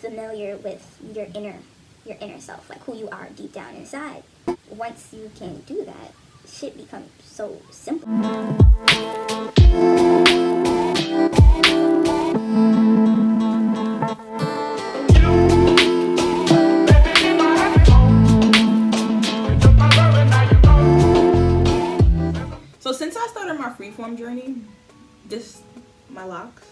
familiar with your inner self, like who you are deep down inside. Once you can do that, shit becomes so simple. So since I started my freeform journey, my locks,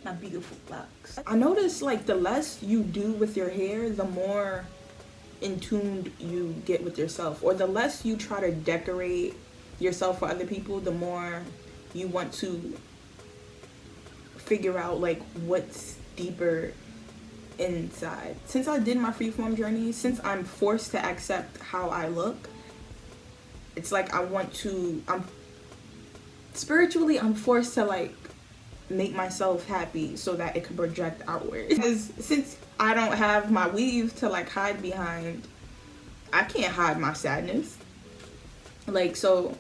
my beautiful locks, I noticed like the less you do with your hair, the more in tune you get with yourself, or the less you try to decorate yourself for other people, the more you want to figure out like what's deeper inside. Since I did my freeform journey, since I'm forced to accept how I look, it's like I'm forced to like make myself happy so that it can project outward. Because since I don't have my weave to like hide behind, I can't hide my sadness. Like, so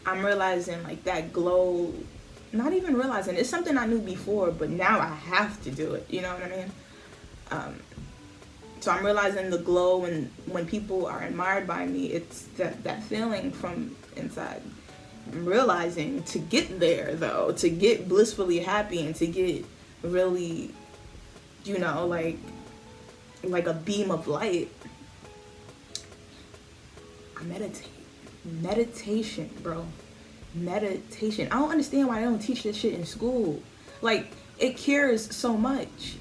I'm realizing like that glow, not even realizing it's something I knew before, but now I have to do it, you know what I mean? So I'm realizing the glow, and when people are admired by me, it's that feeling from inside. I'm realizing to get there though, to get blissfully happy and to get really, you know, like a beam of light, I meditate. Meditation, bro. Meditation. I don't understand why they don't teach this shit in school. Like, it cures so much.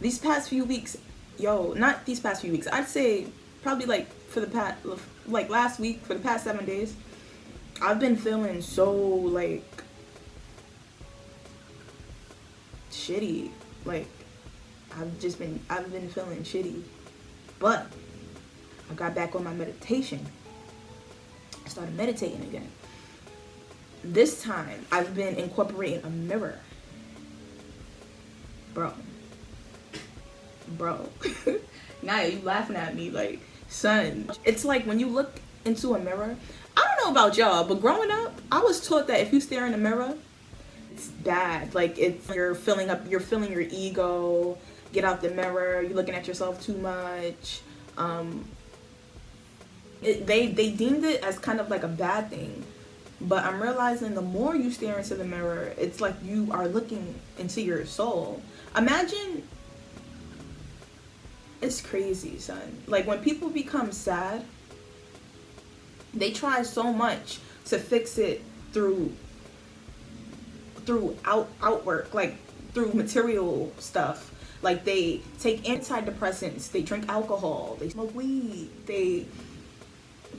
These past few weeks, not these past few weeks, I'd say probably like last week, for the past 7 days, I've been feeling so like shitty. Like, I've been feeling shitty. But I got back on my meditation. I started meditating again. This time I've been incorporating a mirror. Bro. Naya, you laughing at me like, son. It's like when you look into a mirror, I don't know about y'all, but growing up, I was taught that if you stare in the mirror, it's bad. Like, you're filling your ego. Get out the mirror. You're looking at yourself too much. They deemed it as kind of like a bad thing. But I'm realizing the more you stare into the mirror, it's like you are looking into your soul. Imagine, it's crazy, son. Like, when people become sad, they try so much to fix it through outwork, like through material stuff. Like, they take antidepressants, they drink alcohol, they smoke weed,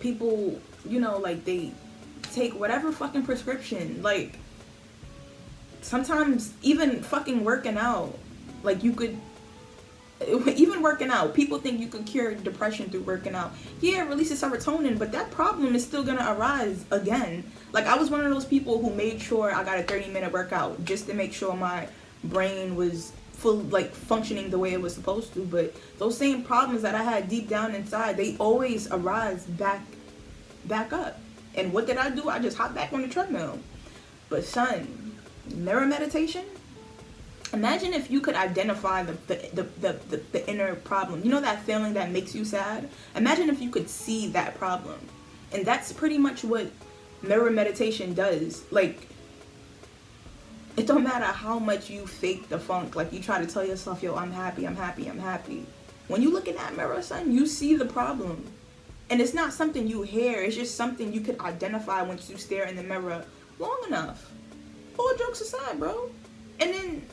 people, you know, like, they take whatever fucking prescription. Like, sometimes even fucking working out, like, you could, even working out, people think you could cure depression through working out. Yeah, it releases serotonin, but that problem is still gonna arise again. Like, I was one of those people who made sure I got a 30-minute workout just to make sure my brain was full, like, functioning the way it was supposed to. But those same problems that I had deep down inside, they always arise back up. And what did I do? I just hopped back on the treadmill. But son, mirror meditation, imagine if you could identify the inner problem. You know that feeling that makes you sad? Imagine if you could see that problem. And that's pretty much what mirror meditation does. Like, it don't matter how much you fake the funk. Like, you try to tell yourself, yo, I'm happy. When you look in that mirror, son, you see the problem. And it's not something you hear. It's just something you could identify once you stare in the mirror long enough. All jokes aside, bro. And then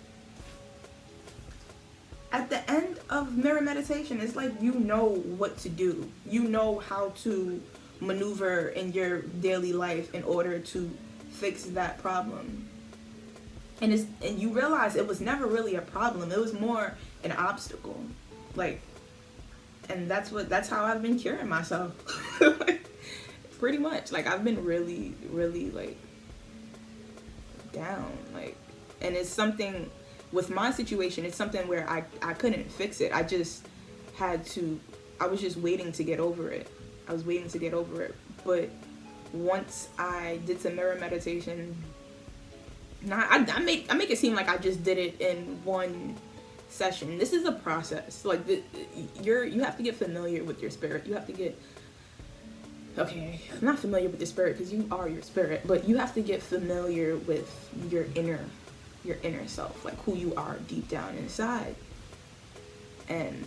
at the end of mirror meditation, it's like you know what to do. You know how to maneuver in your daily life in order to fix that problem. And you realize it was never really a problem. It was more an obstacle. Like, and that's how I've been curing myself. Pretty much. Like, I've been really, really, like, down. Like, and it's something, with my situation, it's something where I couldn't fix it. I was just waiting to get over it. But once I did some mirror meditation, I make it seem like I just did it in one session. This is a process. Like you have to get familiar with your spirit. You have to get not familiar with your spirit because you are your spirit, but you have to get familiar with your inner self, like who you are deep down inside. And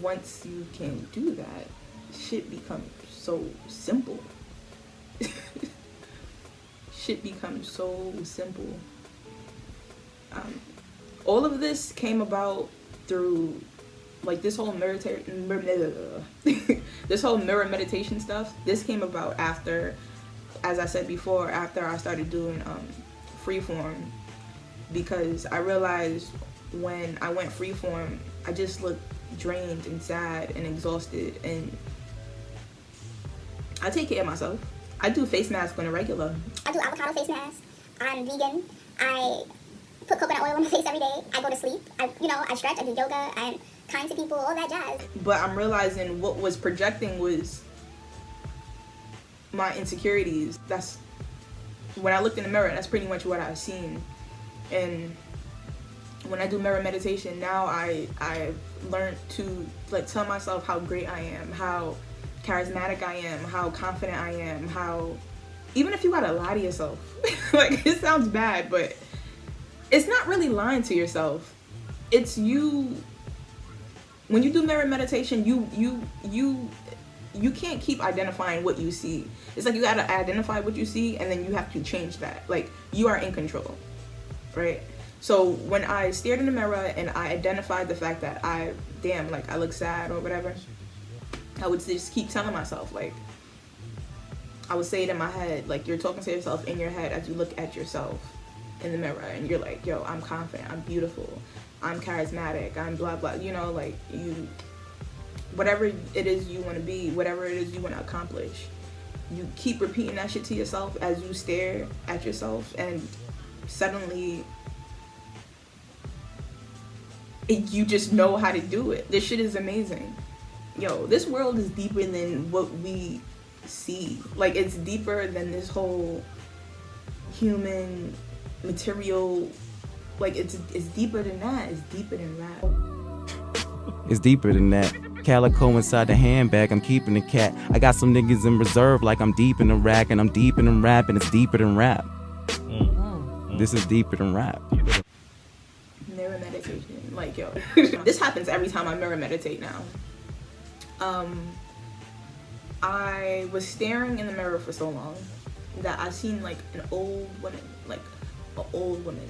once you can do that, shit becomes so simple. Shit becomes so simple. All of this came about through like this whole mirror meditation stuff. This came about after, as I said before, after I started doing freeform, because I realized when I went freeform, I just looked drained and sad and exhausted, and I take care of myself. I do face masks on a regular. I do avocado face masks. I'm vegan. I put coconut oil on my face every day. I go to sleep. I stretch. I do yoga. I'm kind to people. All that jazz. But I'm realizing what was projecting was my insecurities. That's when I looked in the mirror. That's pretty much what I've seen. And when I do mirror meditation now, I've learned to like tell myself how great I am, how charismatic I am, how confident I am, how even if you gotta lie to yourself, like it sounds bad, but it's not really lying to yourself. It's you. When you do mirror meditation, you can't keep identifying what you see. It's like you gotta identify what you see, and then you have to change that. Like you are in control, right? So when I stared in the mirror and I identified the fact that I look sad or whatever, I would just keep telling myself, like, I would say it in my head, like you're talking to yourself in your head as you look at yourself in the mirror, and you're like, yo, I'm confident, I'm beautiful, I'm charismatic, I'm blah blah, like you, whatever it is you want to be, whatever it is you want to accomplish, you keep repeating that shit to yourself as you stare at yourself, and suddenly you just know how to do it. This shit is amazing. Yo, this world is deeper than what we see. Like, it's deeper than this whole human material. Like, it's deeper than that. It's deeper than rap. It's deeper than that. Calico inside the handbag, I'm keeping the cat. I got some niggas in reserve like I'm deep in the rack, and I'm deep in the rap, and it's deeper than rap. This is deeper than rap. Mirror meditation. Like, yo. This happens every time I mirror meditate now. I was staring in the mirror for so long that I seen like an old woman, like an old woman.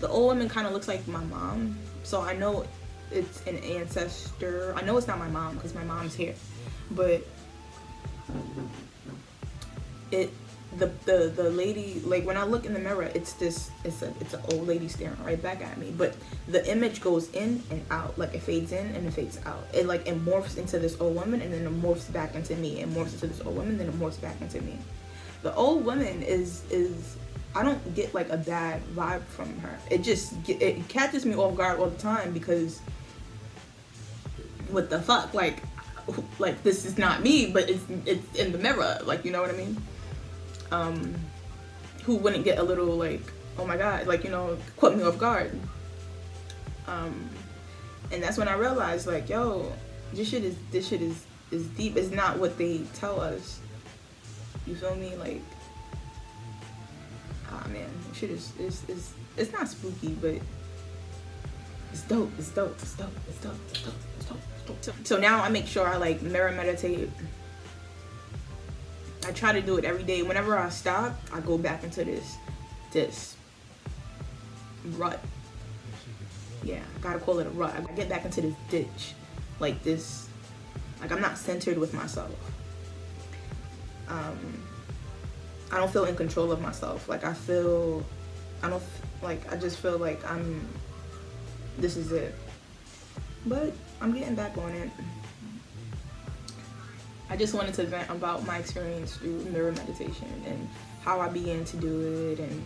The old woman kind of looks like my mom, so I know it's an ancestor. I know it's not my mom because my mom's here, but the lady, like when I look in the mirror, it's an old lady staring right back at me, but the image goes in and out, like it fades in and it fades out. It morphs into this old woman, and then it morphs back into me, and morphs into this old woman, then it morphs back into me. The old woman is I don't get like a bad vibe from her. It catches me off guard all the time, because what the fuck, like this is not me, but it's in the mirror, like, you know what I mean? Who wouldn't get a little like, oh my god, like, caught me off guard. And that's when I realized, like, yo, this shit is deep. It's not what they tell us. You feel me? Like, man, shit is it's not spooky, but it's dope. It's dope. It's dope. It's dope. It's dope. It's dope. It's dope. So now I make sure I like mirror meditate. I try to do it every day. Whenever I stop, I go back into this rut. Yeah, I gotta call it a rut. I get back into this ditch, like this. Like, I'm not centered with myself. I don't feel in control of myself. Like, I just feel like this is it. But I'm getting back on it. I just wanted to vent about my experience through mirror meditation and how I began to do it, and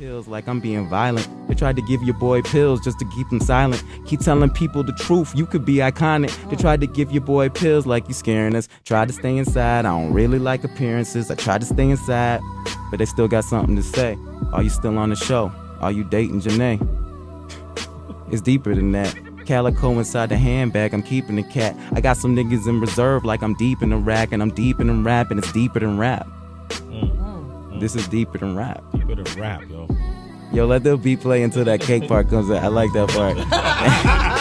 Pills like I'm being violent. They tried to give your boy pills just to keep him silent. Keep telling people the truth, you could be iconic. They tried to give your boy pills like you scaring us. Tried to stay inside, I don't really like appearances. I tried to stay inside, but they still got something to say. Are you still on the show? Are you dating Janae? It's deeper than that. Calico inside the handbag, I'm keeping the cat. I got some niggas in reserve like I'm deep in the rack, and I'm deep in the rap, and it's deeper than rap. This is deeper than rap. Deeper than rap, yo. Yo, let the beat play until that cake part comes out. I like that part.